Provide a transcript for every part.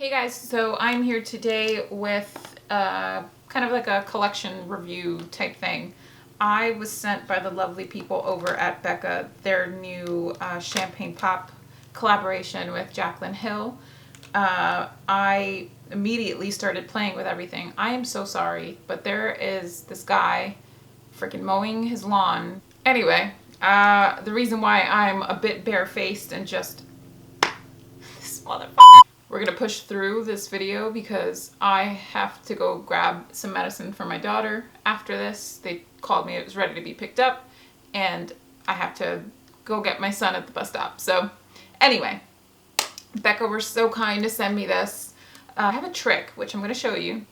Hey guys, so I'm here today with kind of like a collection review type thing. I was sent by the lovely people over at Becca their new Champagne Pop collaboration with Jaclyn Hill. I immediately started playing with everything. I am so sorry, but there is this guy freaking mowing his lawn. Anyway, the reason why I'm a bit barefaced and just this motherfucker. We're gonna push through this video because I have to go grab some medicine for my daughter after this. They called me, it was ready to be picked up, and I have to go get my son at the bus stop. So anyway, Becca were so kind to send me this. I have a trick, which I'm gonna show you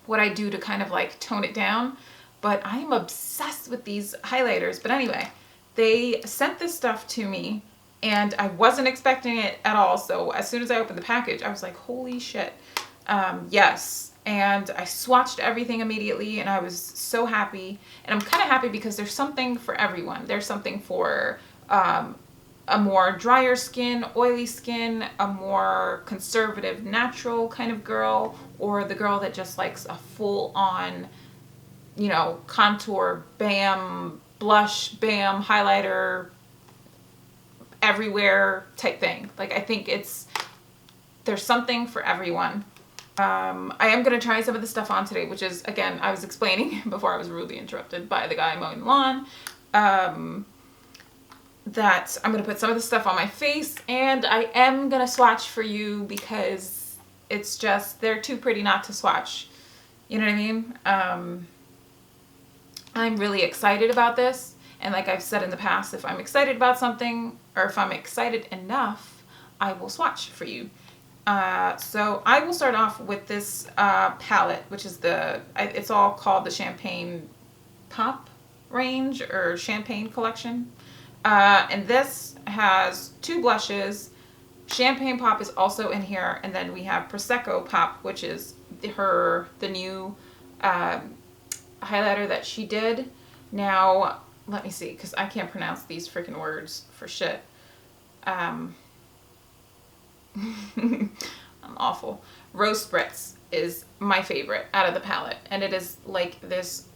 what I do to kind of like tone it down, but I am obsessed with these highlighters. But anyway, they sent this stuff to me and I wasn't expecting it at all. So as soon as I opened the package, I was like, holy shit. Yes. And I swatched everything immediately and I was so happy. And I'm kind of happy because there's something for everyone. There's something for a more drier skin, oily skin, a more conservative, natural kind of girl, or the girl that just likes a full on, you know, contour, bam, blush, bam, highlighter, everywhere type thing. Like, I think there's something for everyone. I am going to try some of the stuff on today, which is, again, I was explaining before I was rudely interrupted by the guy mowing the lawn, that I'm going to put some of the stuff on my face, and I am going to swatch for you because it's just, they're too pretty not to swatch. You know what I mean? I'm really excited about this. And like I've said in the past, if I'm excited about something, or if I'm excited enough, I will swatch for you. So I will start off with this palette, which is it's all called the Champagne Pop range or Champagne collection. And this has two blushes. Champagne Pop is also in here. And then we have Prosecco Pop, which is the new highlighter that she did. Now, let me see, because I can't pronounce these freaking words for shit. I'm awful. Rose Spritz is my favorite out of the palette. And it is like this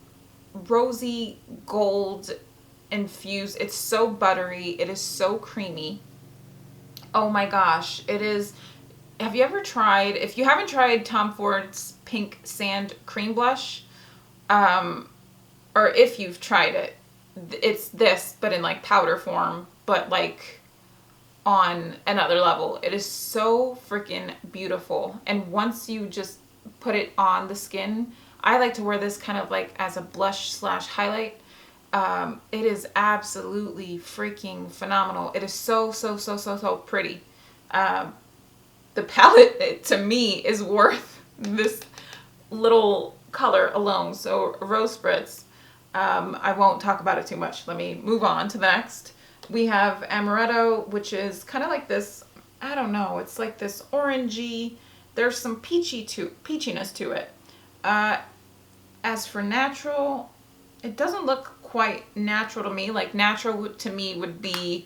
rosy gold infused. It's so buttery. It is so creamy. Oh my gosh. It is. Have you ever tried, if you haven't tried Tom Ford's Pink Sand Cream Blush, or if you've tried it, it's this, but in like powder form, but like on another level. It is so freaking beautiful. And once you just put it on the skin, I like to wear this kind of like as a blush slash highlight. It is absolutely freaking phenomenal. It is so pretty. The palette, to me, is worth this little color alone. So Rose Spritz. I won't talk about it too much. Let me move on to the next. We have Amaretto, which is kind of like this, I don't know, it's like this orangey, there's some peachiness to it. As for natural, it doesn't look quite natural to me. Like, natural to me would be,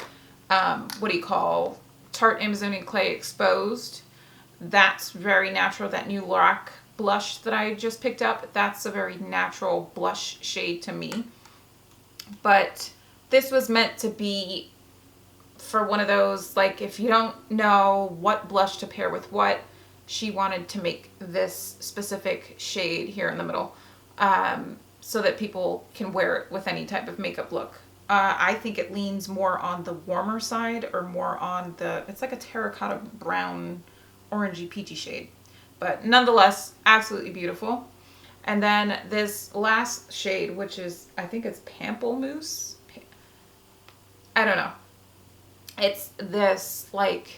what do you call, Tarte Amazonian Clay Exposed. That's very natural. That new Lorac blush that I just picked up, that's a very natural blush shade to me. But this was meant to be for one of those, like, if you don't know what blush to pair with what, she wanted to make this specific shade here in the middle, so that people can wear it with any type of makeup look. I think it leans more on the warmer side, or more on it's like a terracotta brown orangey peachy shade. But nonetheless, absolutely beautiful. And then this last shade, which is, I think it's Pamplemousse. I don't know. It's this like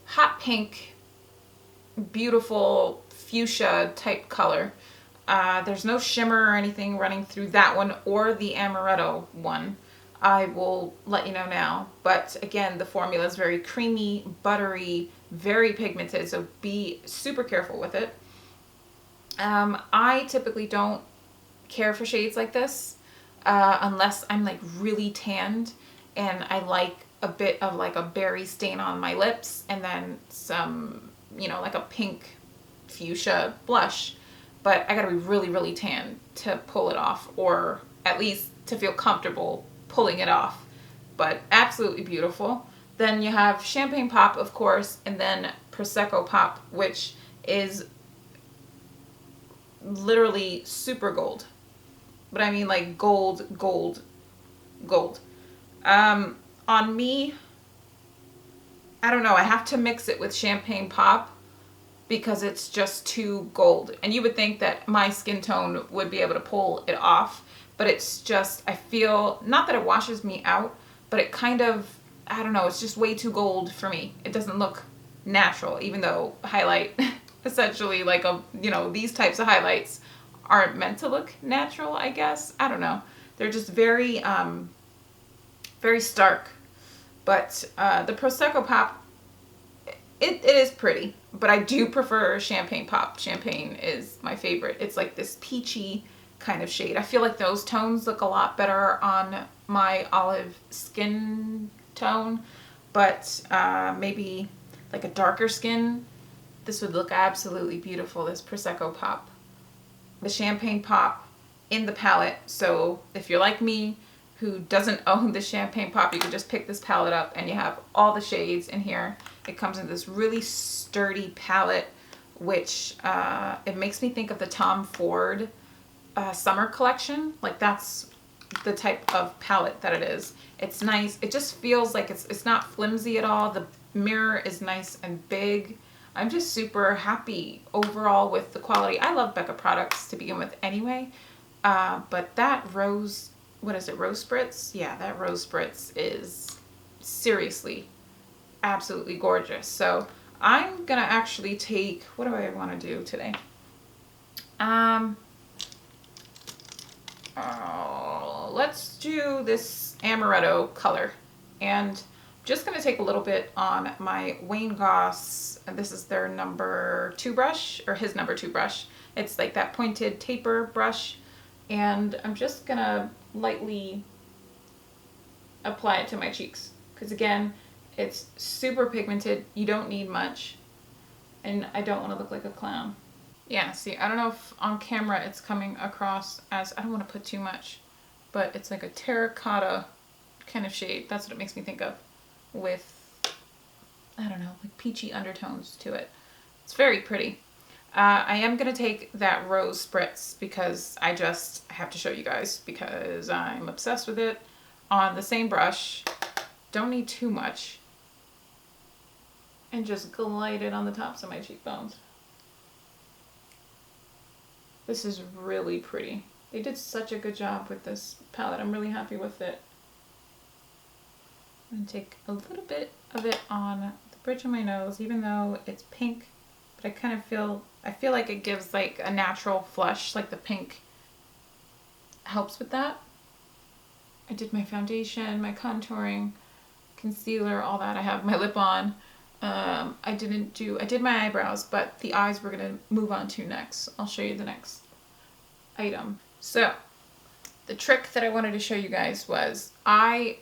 hot pink, beautiful fuchsia type color. There's no shimmer or anything running through that one or the Amaretto one. I will let you know now. But again, the formula is very creamy, buttery, very pigmented, so be super careful with it. I typically don't care for shades like this unless I'm like really tanned and I like a bit of like a berry stain on my lips, and then some you know, like a pink fuchsia blush, but I gotta be really, really tan to pull it off, or at least to feel comfortable pulling it off. But absolutely beautiful. Then you have Champagne Pop, of course, and then Prosecco Pop, which is literally super gold. But I mean like gold, gold, gold. On me, I don't know, I have to mix it with Champagne Pop because it's just too gold. And you would think that my skin tone would be able to pull it off, but it's just, I feel, not that it washes me out, but it kind of, I don't know, it's just way too gold for me. It doesn't look natural, even though highlight, essentially like a, you know, these types of highlights aren't meant to look natural, I guess. I don't know. They're just very, very stark. But the Prosecco Pop, it is pretty, but I do prefer Champagne Pop. Champagne is my favorite. It's like this peachy kind of shade. I feel like those tones look a lot better on my olive skin tone, but maybe like a darker skin, this would look absolutely beautiful, this Prosecco Pop. The Champagne Pop in the palette, so if you're like me who doesn't own the Champagne Pop, you can just pick this palette up and you have all the shades in here. It comes in this really sturdy palette, which it makes me think of the Tom Ford summer collection. Like that's the type of palette that it is. It's nice. It just feels like it's not flimsy at all. The mirror is nice and big. I'm just super happy overall with the quality. I love Becca products to begin with anyway, but that rose, what is it, Rose Spritz? Yeah, that Rose Spritz is seriously absolutely gorgeous. So I'm gonna actually take, what do I want to do today? Let's do this amaretto color, and just going to take a little bit on my Wayne Goss. This is their number 2 brush, or his number 2 brush. It's like that pointed taper brush, and I'm just going to lightly apply it to my cheeks, because again, it's super pigmented. You don't need much, and I don't want to look like a clown. Yeah, see, I don't know if on camera it's coming across as, I don't want to put too much, but it's like a terracotta kind of shade. That's what it makes me think of, with, I don't know, like peachy undertones to it. It's very pretty. I am going to take that Rose Spritz because I have to show you guys because I'm obsessed with it, on the same brush. Don't need too much. And just glide it on the tops of my cheekbones. This is really pretty. They did such a good job with this palette. I'm really happy with it. I'm going to take a little bit of it on the bridge of my nose, even though it's pink, but I kind of feel, I feel like it gives like a natural flush, like the pink helps with that. I did my foundation, my contouring, concealer, all that. I have my lip on. I did my eyebrows, but the eyes we're going to move on to next. I'll show you the next item. So, the trick that I wanted to show you guys was I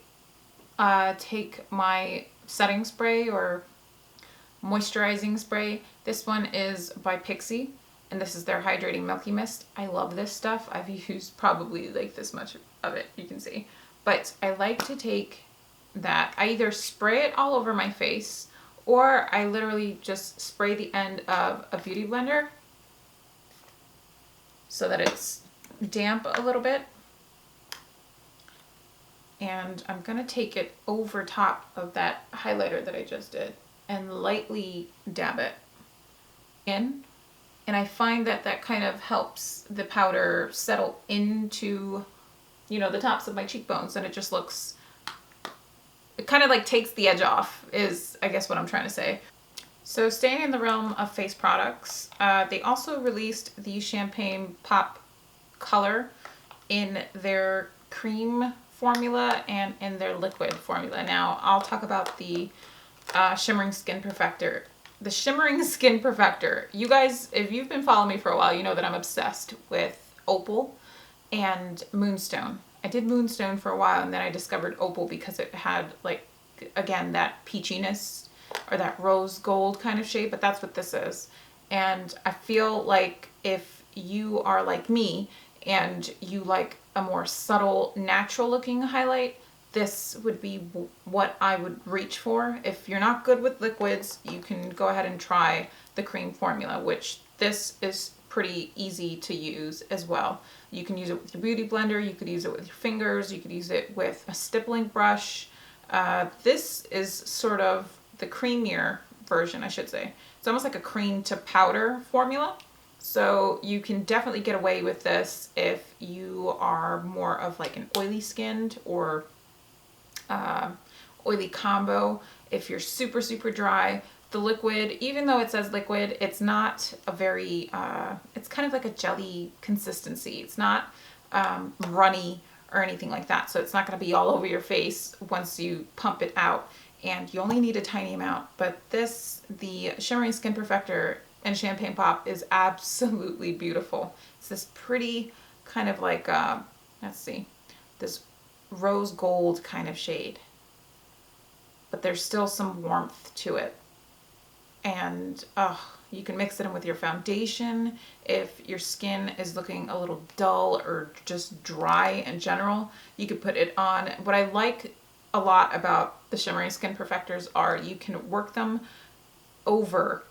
take my setting spray or moisturizing spray. This one is by Pixi, and this is their Hydrating Milky Mist. I love this stuff. I've used probably like this much of it, you can see. But I like to take that. I either spray it all over my face, or I literally just spray the end of a beauty blender so that it's damp a little bit. And I'm gonna take it over top of that highlighter that I just did and lightly dab it in. And I find that that kind of helps the powder settle into, you know, the tops of my cheekbones, and it just looks, it kind of like takes the edge off, is I guess what I'm trying to say. So staying in the realm of face products, they also released the Champagne Pop color in their cream formula and in their liquid formula. Now I'll talk about the Shimmering Skin Perfector. The Shimmering Skin Perfector. You guys, if you've been following me for a while, you know that I'm obsessed with Opal and Moonstone. I did Moonstone for a while, and then I discovered Opal because it had, like, again, that peachiness or that rose gold kind of shade, but that's what this is. And I feel like if you are like me and you like a more subtle, natural looking highlight, this would be what I would reach for. If you're not good with liquids, you can go ahead and try the cream formula, which this is pretty easy to use as well. You can use it with your beauty blender, you could use it with your fingers, you could use it with a stippling brush. This is sort of the creamier version, I should say. It's almost like a cream to powder formula. So you can definitely get away with this if you are more of like an oily skinned or oily combo. If you're super, super dry, the liquid, even though it says liquid, it's not a very, it's kind of like a jelly consistency. It's not runny or anything like that. So it's not going to be all over your face once you pump it out. And you only need a tiny amount. But this, the Shimmering Skin Perfector in Champagne Pop, is absolutely beautiful. It's this pretty kind of like, let's see, this rose gold kind of shade. But there's still some warmth to it. And you can mix it in with your foundation if your skin is looking a little dull or just dry in general. You could put it on. What I like a lot about the Shimmering Skin Perfectors are you can work them over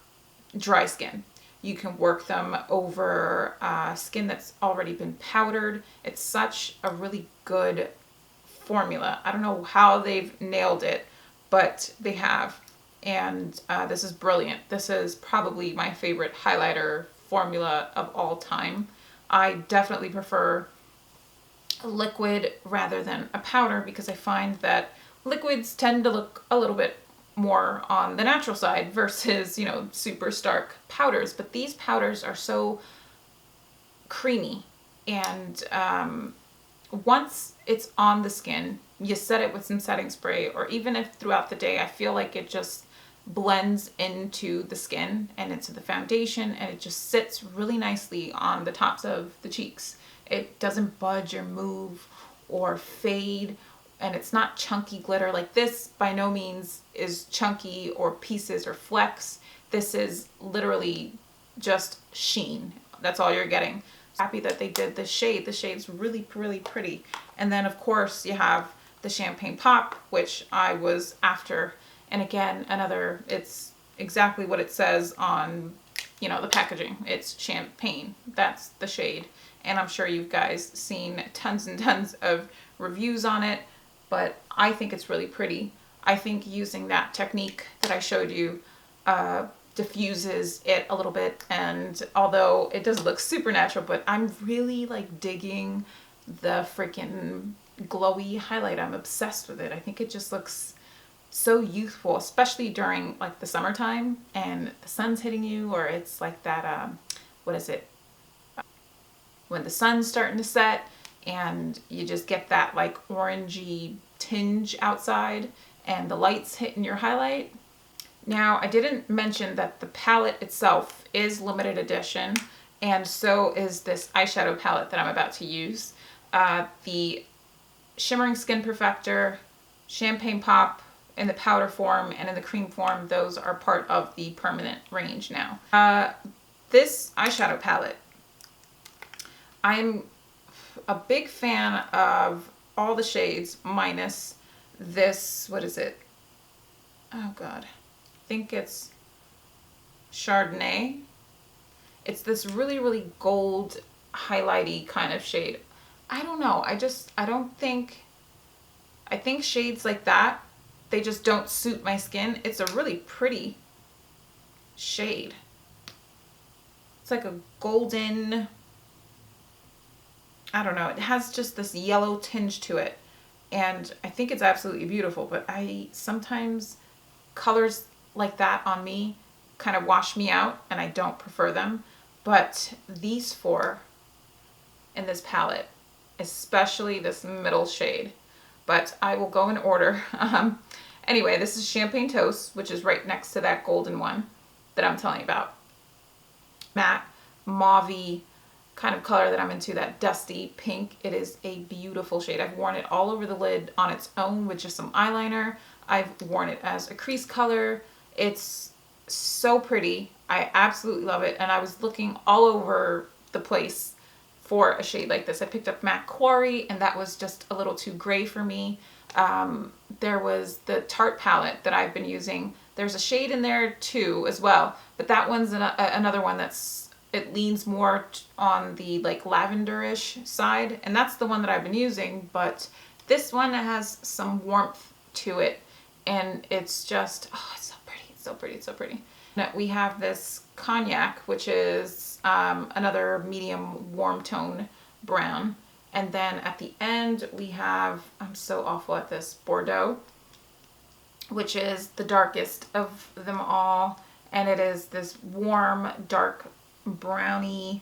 dry skin. You can work them over skin that's already been powdered. It's such a really good formula. I don't know how they've nailed it, but they have. And this is brilliant. This is probably my favorite highlighter formula of all time. I definitely prefer a liquid rather than a powder because I find that liquids tend to look a little bit more on the natural side versus, you know, super stark powders. But these powders are so creamy, and once it's on the skin, you set it with some setting spray, or even if throughout the day, I feel like it just blends into the skin and into the foundation, and it just sits really nicely on the tops of the cheeks. It doesn't budge or move or fade, and it's not chunky glitter. Like this by no means is chunky or pieces or flecks. This is literally just sheen. That's all you're getting. Happy that they did this shade. The shade's really, really pretty. And then of course you have the Champagne Pop, which I was after. And again, another, it's exactly what it says on, you know, the packaging. It's champagne. That's the shade. And I'm sure you guys seen tons and tons of reviews on it, but I think it's really pretty. I think using that technique that I showed you diffuses it a little bit. And although it does look super natural, but I'm really like digging the freaking glowy highlight. I'm obsessed with it. I think it just looks so youthful, especially during like the summertime and the sun's hitting you, or it's like that, what is it? When the sun's starting to set and you just get that like orangey tinge outside and the light's hitting your highlight. Now, I didn't mention that the palette itself is limited edition, and so is this eyeshadow palette that I'm about to use. The Shimmering Skin Perfector, Champagne Pop in the powder form and in the cream form, those are part of the permanent range now. This eyeshadow palette, I'm a big fan of all the shades minus this, what is it? Oh God, I think it's Chardonnay. It's this really, really gold highlighty kind of shade. I don't know. I think shades like that, they just don't suit my skin. It's a really pretty shade. It's like a golden, I don't know. It has just this yellow tinge to it. And I think it's absolutely beautiful, but sometimes colors like that on me kind of wash me out and I don't prefer them. But these four in this palette, especially this middle shade, but I will go in order. Anyway, this is Champagne Toast, which is right next to that golden one that I'm telling you about. Matte, mauve-y kind of color that I'm into, that dusty pink. It is a beautiful shade. I've worn it all over the lid on its own with just some eyeliner. I've worn it as a crease color It's so pretty. I absolutely love it. And I was looking all over the place for a shade like this. I picked up MAC Quarry, and that was just a little too gray for me. There was the Tarte palette that I've been using. There's a shade in there too as well, but that one's another one that's, it leans more on the like lavenderish side, and that's the one that I've been using. But this one has some warmth to it, and it's just, oh, it's so pretty. It's so pretty. It's so pretty. We have this Cognac, which is another medium warm tone brown. And then at the end we have, I'm so awful at this, Bordeaux, which is the darkest of them all. And it is this warm, dark, browny.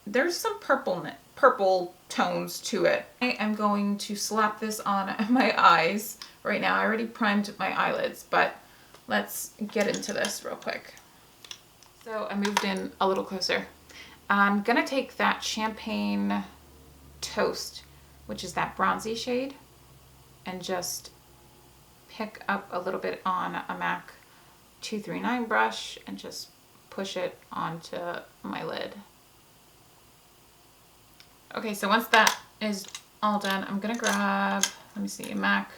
There's some purple tones to it. I am going to slap this on my eyes right now. I already primed my eyelids, but let's get into this real quick. So I moved in a little closer. I'm gonna take that Champagne Toast, which is that bronzy shade, and just pick up a little bit on a MAC 239 brush and just push it onto my lid. Okay, so once that is all done, I'm gonna grab, let me see, a MAC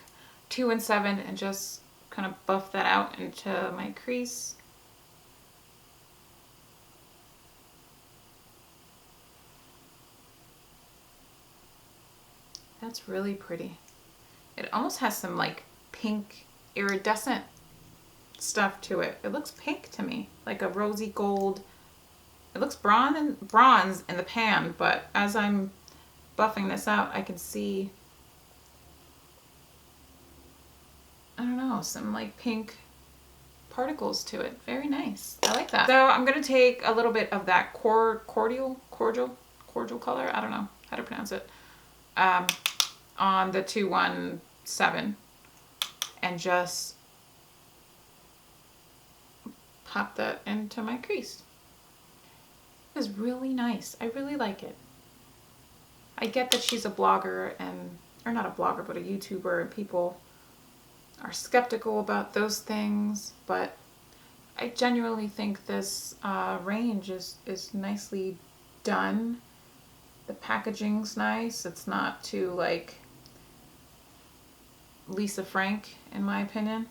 217 and just kind of buff that out into my crease. That's really pretty. It almost has some like pink iridescent stuff to it. It looks pink to me, like a rosy gold. It looks bronze in the pan, but as I'm buffing this out, I can see, I don't know, some like pink particles to it. Very nice. I like that. So I'm gonna take a little bit of that cordial color. I don't know how to pronounce it. On the 217 and just pop that into my crease. It is really nice. I really like it. I get that she's a blogger, and, or not a blogger, but a YouTuber, and people are skeptical about those things, but I genuinely think this range is nicely done. The packaging's nice. It's not too like Lisa Frank, in my opinion.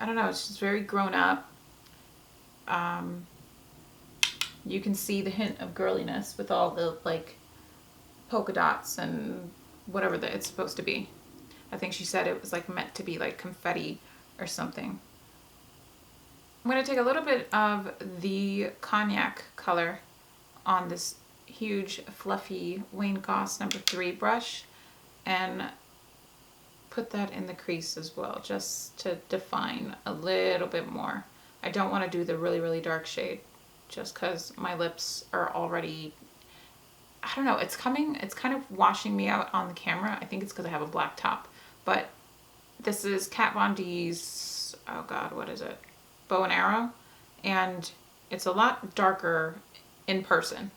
I don't know, it's just very grown up. You can see the hint of girliness with all the like polka dots and whatever that it's supposed to be. I think she said it was like meant to be like confetti or something. I'm going to take a little bit of the Cognac color on this huge fluffy Wayne Goss number 3 brush and put that in the crease as well, just to define a little bit more. I don't want to do the really dark shade just because my lips are already, I don't know, it's kind of washing me out on the camera. I think it's because I have a black top, but this is Kat Von D's, oh god, what is it? Bow and Arrow, and it's a lot darker in person.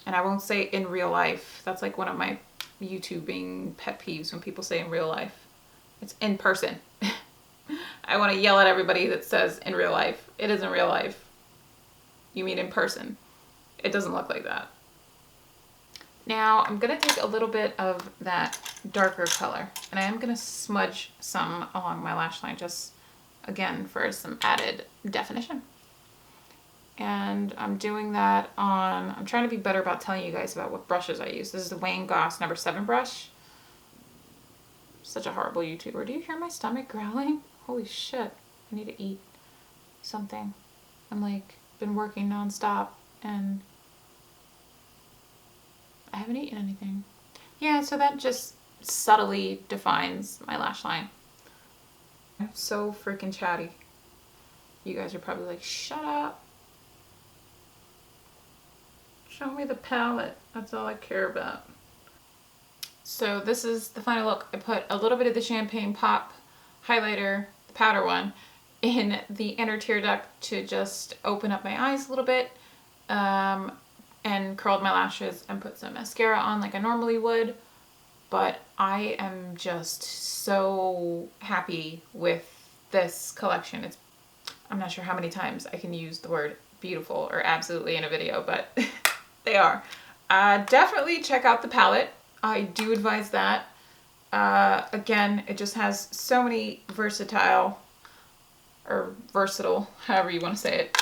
And I won't say in real life. That's like one of my YouTubing pet peeves when people say in real life. It's in person. I want to yell at everybody that says in real life. It is in real life. You mean in person. It doesn't look like that. Now I'm going to take a little bit of that darker color, and I am going to smudge some along my lash line, just again for some added definition. And I'm doing that on, I'm trying to be better about telling you guys about what brushes I use. This is the Wayne Goss number 7 brush. Such a horrible YouTuber. Do you hear my stomach growling? Holy shit. I need to eat something. I'm like, been working nonstop and I haven't eaten anything. Yeah, so that just subtly defines my lash line. I'm so freaking chatty. You guys are probably like, shut up. Show me the palette. That's all I care about. So this is the final look. I put a little bit of the Champagne Pop highlighter, the powder one, in the inner tear duct to just open up my eyes a little bit, and curled my lashes and put some mascara on like I normally would. But I am just so happy with this collection. I'm not sure how many times I can use the word beautiful or absolutely in a video, but they are. Definitely check out the palette. I do advise that. Again, it just has so many versatile, however you want to say it,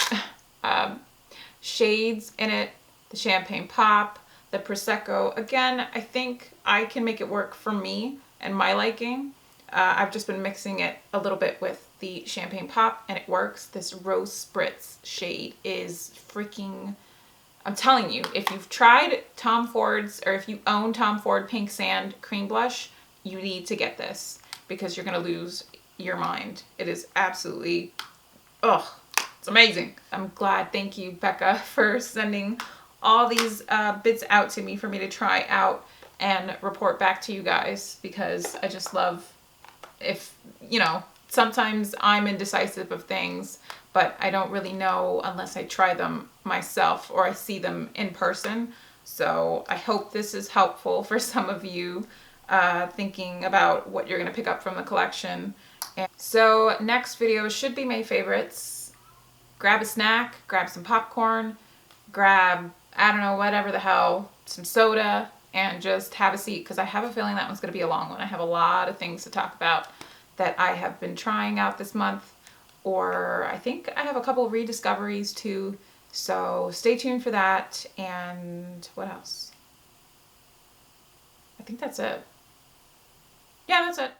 shades in it. The Champagne Pop, the Prosecco. Again, I think I can make it work for me and my liking. I've just been mixing it a little bit with the Champagne Pop and it works. This Rose Spritz shade is freaking... I'm telling you, if you've tried Tom Ford's, or if you own Tom Ford Pink Sand Cream Blush, you need to get this because you're going to lose your mind. It is absolutely, it's amazing. I'm glad. Thank you, Becca, for sending all these bits out to me for me to try out and report back to you guys, because I just love, if, you know, sometimes I'm indecisive of things, but I don't really know unless I try them myself or I see them in person. So I hope this is helpful for some of you thinking about what you're going to pick up from the collection. And so next video should be May favorites. Grab a snack, grab some popcorn, grab, I don't know, whatever the hell, some soda, and just have a seat, because I have a feeling that one's going to be a long one. I have a lot of things to talk about that I have been trying out this month, or I think I have a couple rediscoveries too. So stay tuned for that. And what else? I think that's it. Yeah, that's it.